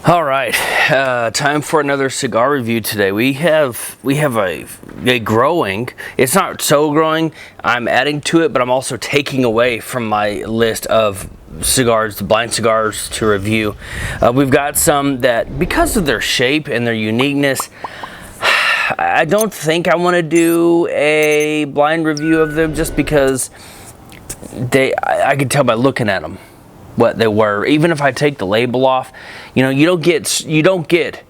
All right, time for another cigar review today. We have a growing. It's not so growing. I'm adding to it, but I'm also taking away from my list of cigars, blind cigars to review. We've got some that, because of their shape and their uniqueness, I don't think I want to do a blind review of them, just because I can tell by looking at them what they were. Even if I take the label off, you know, you don't get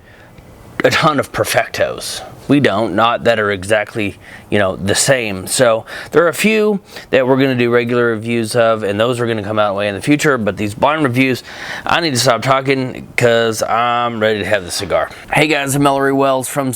a ton of perfectos. We don't, not that are exactly, you know, the same. So there are a few that we're going to do regular reviews of, and those are going to come out way in the future. But these blind reviews, I need to stop talking because I'm ready to have the cigar. Hey guys, I'm Mallory Wells from.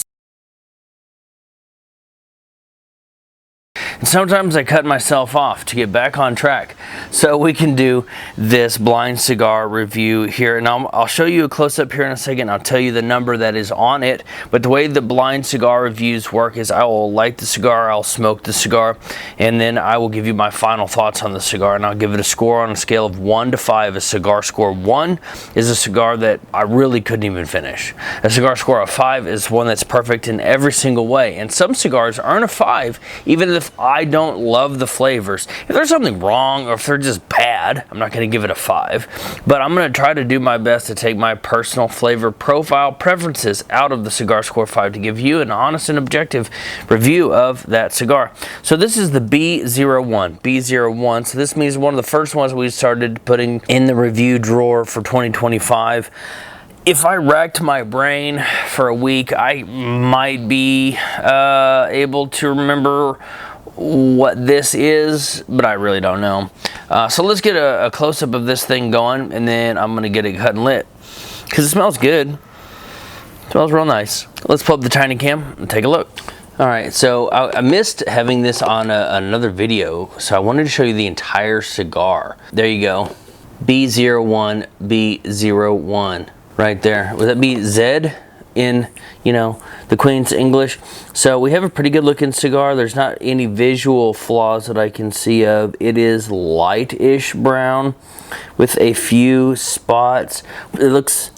And sometimes I cut myself off to get back on track so we can do this blind cigar review here. And I'll show you a close-up here in a second. I'll tell you the number that is on it. But the way the blind cigar reviews work is I will light the cigar, I'll smoke the cigar, and then I will give you my final thoughts on the cigar. And I'll give it a score on a scale of 1 to 5. A cigar score 1 is a cigar that I really couldn't even finish. A cigar score of 5 is one that's perfect in every single way. And some cigars earn a 5 even if I don't love the flavors. If there's something wrong or if they're just bad, I'm not going to give it a 5. But I'm going to try to do my best to take my personal flavor profile preferences out of the Cigar Score 5 to give you an honest and objective review of that cigar. So this is the B01. B01. So this means one of the first ones we started putting in the review drawer for 2025. If I racked my brain for a week, I might be able to remember what this is, but I really don't know. So let's get a close-up of this thing going, and then I'm gonna get it cut and lit because it smells good. It smells real nice. Let's pull up the tiny cam and take a look. All right, so I missed having this on another video, so I wanted to show you the entire cigar. There you go, B01, B01, right there. Would that be Z in, you know, the Queen's English? So we have a pretty good looking cigar. There's not any visual flaws that I can see of. It is light-ish brown with a few spots. It looks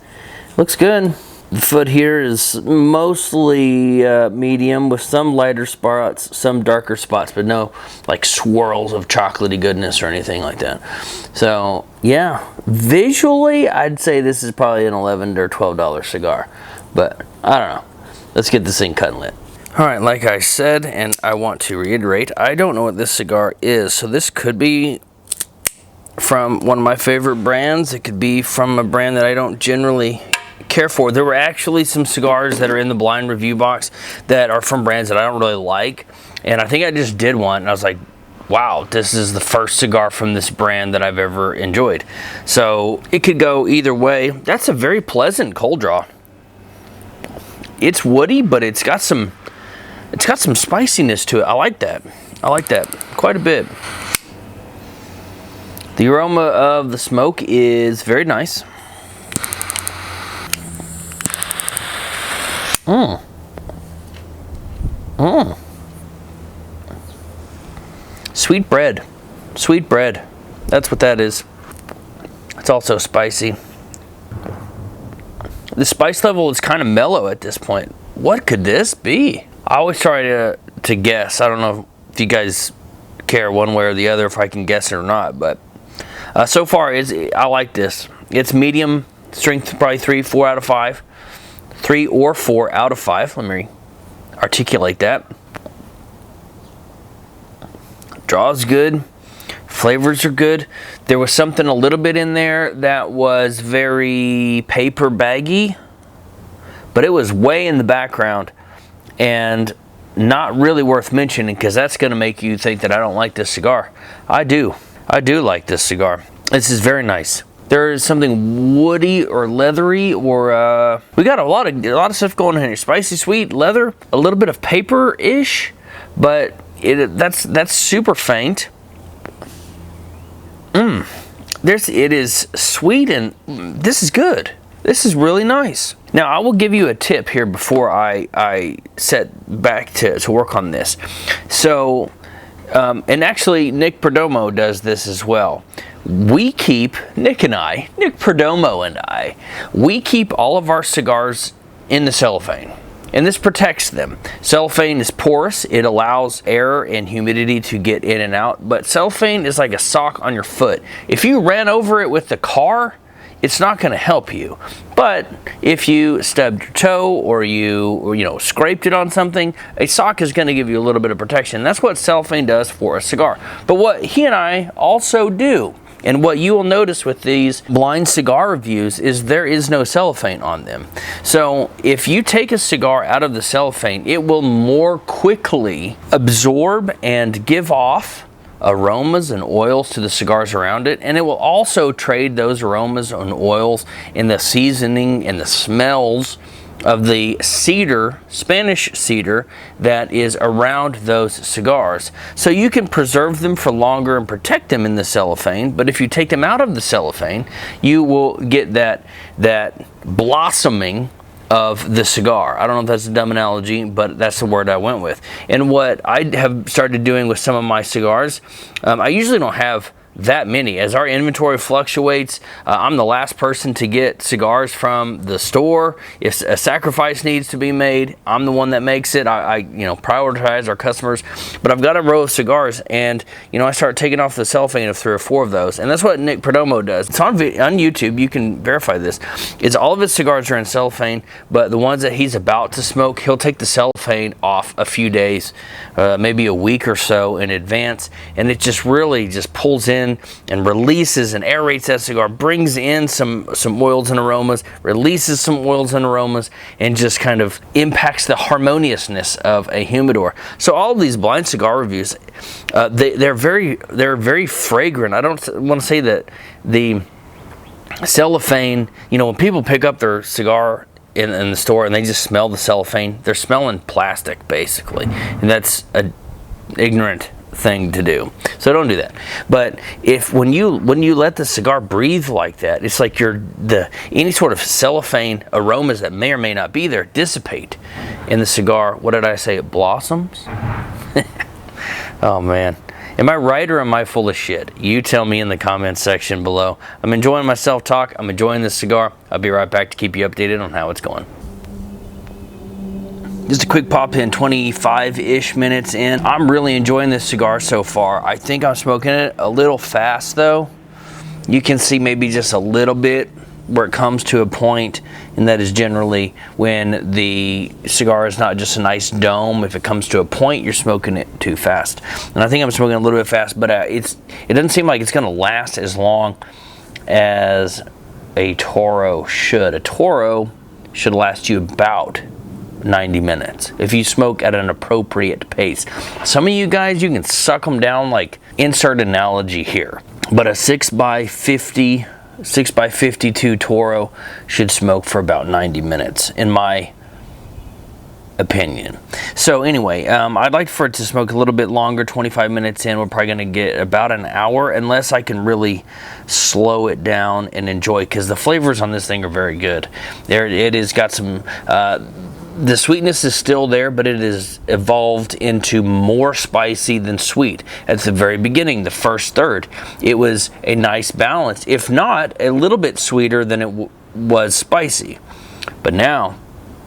good. The foot here is mostly medium with some lighter spots, some darker spots, but no like swirls of chocolatey goodness or anything like that. So yeah, visually I'd say this is probably an $11 or $12 cigar, but I don't know. Let's get this thing cut and lit. All right, like I said, and I want to reiterate, I don't know what this cigar is. So this could be from one of my favorite brands. It could be from a brand that I don't generally care for. There were actually some cigars that are in the blind review box that are from brands that I don't really like. And I think I just did one, and I was like, wow, this is the first cigar from this brand that I've ever enjoyed. So it could go either way. That's a very pleasant cold draw. It's woody, but it's got some spiciness to it. I like that. I like that quite a bit. The aroma of the smoke is very nice. Sweet bread. Sweet bread. That's what that is. It's also spicy. The spice level is kind of mellow at this point. What could this be? I always try to guess. I don't know if you guys care one way or the other if I can guess it or not, but so far I like this. It's medium strength, probably 3, 4 out of 5. 3 or 4 out of 5. Let me articulate that. Draw's good. Flavors are good. There was something a little bit in there that was very paper baggy, but it was way in the background and not really worth mentioning because that's going to make you think that I don't like this cigar. I do like this cigar. This is very nice. There is something woody or leathery, or we got a lot of stuff going on here. Spicy, sweet, leather, a little bit of paper-ish, but that's super faint. It is sweet, and this is good. This is really nice. Now, I will give you a tip here before I set back to work on this. So, And actually, Nick Perdomo does this as well. Nick Perdomo and I, we keep all of our cigars in the cellophane. And this protects them. Cellophane is porous. It allows air and humidity to get in and out. But cellophane is like a sock on your foot. If you ran over it with the car, it's not going to help you. But if you stubbed your toe or you scraped it on something, a sock is going to give you a little bit of protection. That's what cellophane does for a cigar. But what he and I also do, and what you will notice with these blind cigar reviews, is there is no cellophane on them. So if you take a cigar out of the cellophane, it will more quickly absorb and give off aromas and oils to the cigars around it, and it will also trade those aromas and oils in the seasoning and the smells of the cedar, Spanish cedar, that is around those cigars. So you can preserve them for longer and protect them in the cellophane, but if you take them out of the cellophane, you will get that blossoming of the cigar. I don't know if that's a dumb analogy, but that's the word I went with. And what I have started doing with some of my cigars, I usually don't have that many. As our inventory fluctuates, I'm the last person to get cigars from the store. If a sacrifice needs to be made, I'm the one that makes it. I prioritize our customers. But I've got a row of cigars, and I start taking off the cellophane of 3 or 4 of those, and that's what Nick Perdomo does. It's on YouTube. You can verify this. It's all of his cigars are in cellophane, but the ones that he's about to smoke, he'll take the cellophane off a few days, maybe a week or so in advance, and it just really just pulls in and releases and aerates that cigar, brings in some oils and aromas, releases some oils and aromas, and just kind of impacts the harmoniousness of a humidor. So all of these blind cigar reviews, they're very fragrant. I don't want to say that the cellophane, when people pick up their cigar in the store and they just smell the cellophane, they're smelling plastic basically, and that's an ignorant thing to do. So don't do that. But when you let the cigar breathe like that, it's like any sort of cellophane aromas that may or may not be there dissipate in the cigar. What did I say? It blossoms? Oh man. Am I right or am I full of shit? You tell me in the comments section below. I'm enjoying my self-talk. I'm enjoying this cigar. I'll be right back to keep you updated on how it's going. Just a quick pop in, 25-ish minutes in. I'm really enjoying this cigar so far. I think I'm smoking it a little fast though. You can see maybe just a little bit where it comes to a point, and that is generally when the cigar is not just a nice dome. If it comes to a point, you're smoking it too fast. And I think I'm smoking a little bit fast, but it doesn't seem like it's gonna last as long as a Toro should. A Toro should last you about 90 minutes if you smoke at an appropriate pace. Some of you guys, you can suck them down, like insert analogy here, but a 6x52 Toro should smoke for about 90 minutes in my opinion. So anyway, I'd like for it to smoke a little bit longer. 25 minutes in, we're probably going to get about an hour, unless I can really slow it down and enjoy, because the flavors on this thing are very good. It has got some the sweetness is still there, but it has evolved into more spicy than sweet. At the very beginning, the first third, it was a nice balance, if not a little bit sweeter than it was spicy. But now,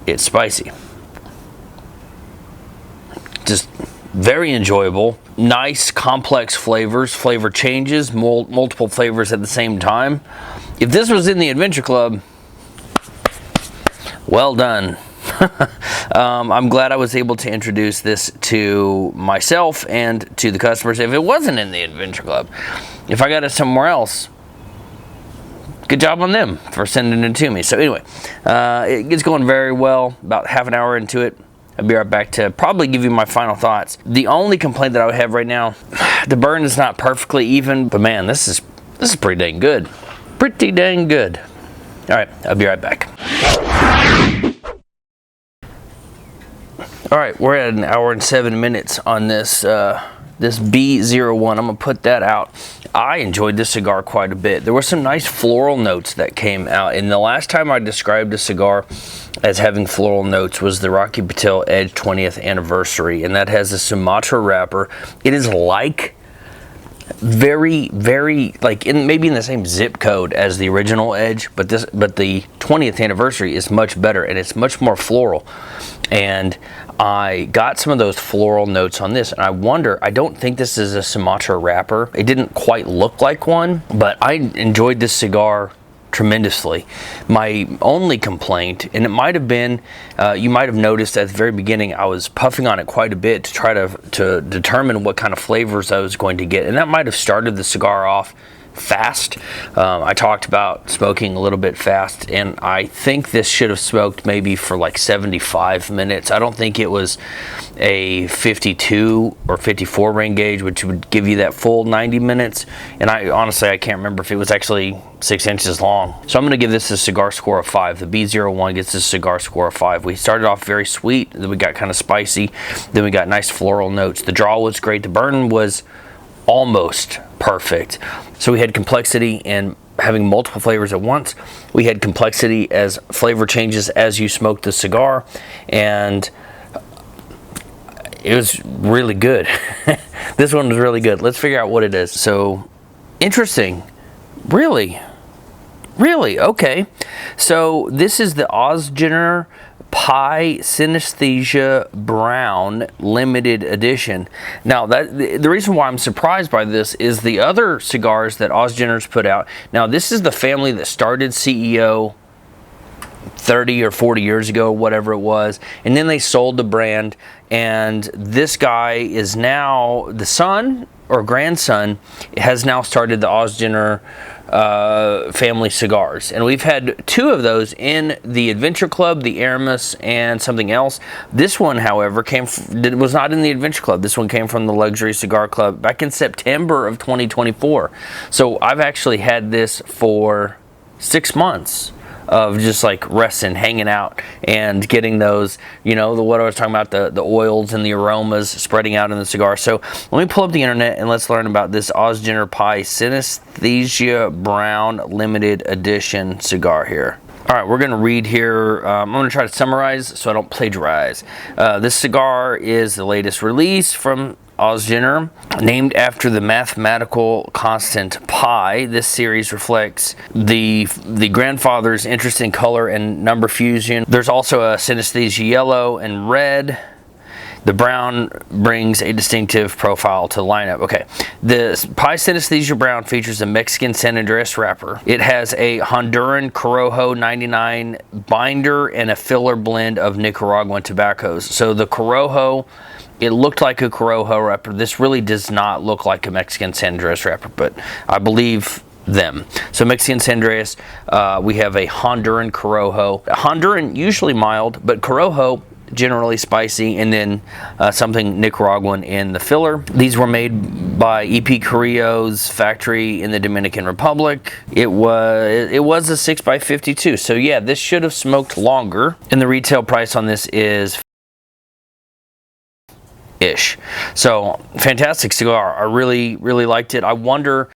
it's spicy. Just very enjoyable. Nice, complex flavors, flavor changes, multiple flavors at the same time. If this was in the Adventure Club, well done. I'm glad I was able to introduce this to myself and to the customers. If it wasn't in the Adventure Club, if I got it somewhere else, good job on them for sending it to me. So anyway, it's going very well. About half an hour into it, I'll be right back to probably give you my final thoughts. The only complaint that I would have right now, the burn is not perfectly even, but man, this is pretty dang good. Pretty dang good. All right, I'll be right back. All right, we're at an hour and 7 minutes on this this B01. I'm gonna put that out. I enjoyed this cigar quite a bit. There were some nice floral notes that came out, and the last time I described a cigar as having floral notes was the Rocky Patel Edge 20th anniversary, and that has a Sumatra wrapper. It is like very like maybe in the same zip code as the original Edge, but the 20th anniversary is much better, and it's much more floral. And I got some of those floral notes on this, and I wonder, I don't think this is a Sumatra wrapper. It didn't quite look like one, but I enjoyed this cigar tremendously. My only complaint, and it might have been, you might have noticed at the very beginning, I was puffing on it quite a bit to try to determine what kind of flavors I was going to get, and that might have started the cigar off fast. I talked about smoking a little bit fast, and I think this should have smoked maybe for like 75 minutes. I don't think it was a 52 or 54 ring gauge, which would give you that full 90 minutes. And I honestly, I can't remember if it was actually 6 inches long. So I'm going to give this a cigar score of 5. The B01 gets a cigar score of 5. We started off very sweet, then we got kind of spicy, then we got nice floral notes. The draw was great. The burn was almost perfect. So we had complexity and having multiple flavors at once. We had complexity as flavor changes as you smoked the cigar, and it was really good. This one was really good. Let's figure out what it is. So interesting. Really okay. So this is the Ozgener Pie Synesthesia Brown limited edition. Now, the reason why I'm surprised by this is the other cigars that Ozgener's put out. Now, this is the family that started CEO 30 or 40 years ago, whatever it was, and then they sold the brand, and this guy is now the son or grandson has now started the Ozgener family cigars, and we've had 2 of those in the Adventure Club, the Aramis, and something else. This one, however, was not in the Adventure Club. This one came from the Luxury Cigar Club back in September of 2024. So I've actually had this for 6 months of just like resting, hanging out, and getting those, you know, what I was talking about, the oils and the aromas spreading out in the cigar. So let me pull up the internet and let's learn about this Ozgener Pie Synesthesia Brown limited edition cigar here. All right, we're going to read here. I'm going to try to summarize so I don't plagiarize. This cigar is the latest release from Ozgener, named after the mathematical constant pi. This series reflects the grandfather's interest in color and number fusion. There's also a synesthesia yellow and red. The brown brings a distinctive profile to the lineup. Okay, the Pie Synesthesia Brown features a Mexican San Andres wrapper. It has a Honduran Corojo 99 binder and a filler blend of Nicaraguan tobaccos. So the Corojo, it looked like a Corojo wrapper. This really does not look like a Mexican San Andres wrapper, but I believe them. So Mexican San Andres, we have a Honduran Corojo. Honduran usually mild, but Corojo generally spicy, and then something Nicaraguan in the filler. These were made by EP Carrillo's factory in the Dominican Republic. It was a 6x52, so yeah, this should have smoked longer, and the retail price on this is ish. So fantastic cigar. I really liked it. I wonder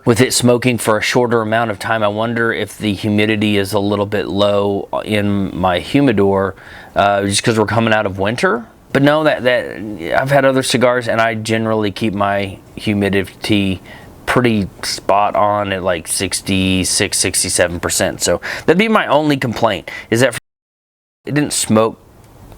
with it smoking for a shorter amount of time, I wonder if the humidity is a little bit low in my humidor, just because we're coming out of winter. But no, that I've had other cigars and I generally keep my humidity pretty spot on at like 66, 67%. So that'd be my only complaint, is that it didn't smoke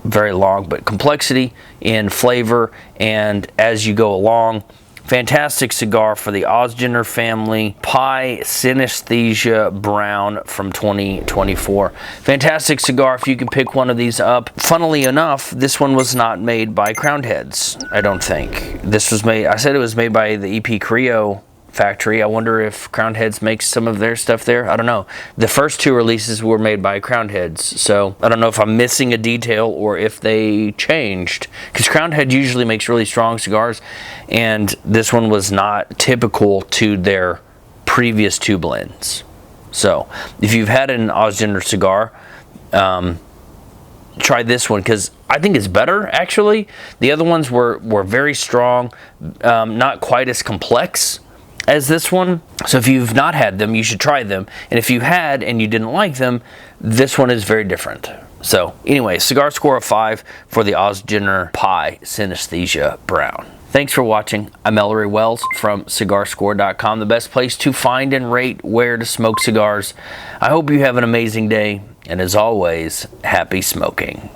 very long, but complexity in flavor and as you go along. Fantastic cigar for the Ozgener family, Pie Synesthesia Brown from 2024. Fantastic cigar if you can pick one of these up. Funnily enough, this one was not made by Crowned Heads, I don't think. This was made, I said it was made by the EP Carrillo factory. I wonder if Crowned Heads makes some of their stuff there. I don't know. The first 2 releases were made by Crowned Heads, so I don't know if I'm missing a detail or if they changed, because Crowned Head usually makes really strong cigars, and this one was not typical to their previous 2 blends. So if you've had an Ozgener cigar, try this one, because I think it's better, actually. The other ones were very strong, not quite as complex as this one. So if you've not had them, you should try them. And if you had and you didn't like them, this one is very different. So anyway, cigar score of 5 for the Ozgener Pie Synesthesia Brown. Thanks for watching. I'm Ellery Wells from CigarScore.com, the best place to find and rate where to smoke cigars. I hope you have an amazing day, and as always, happy smoking.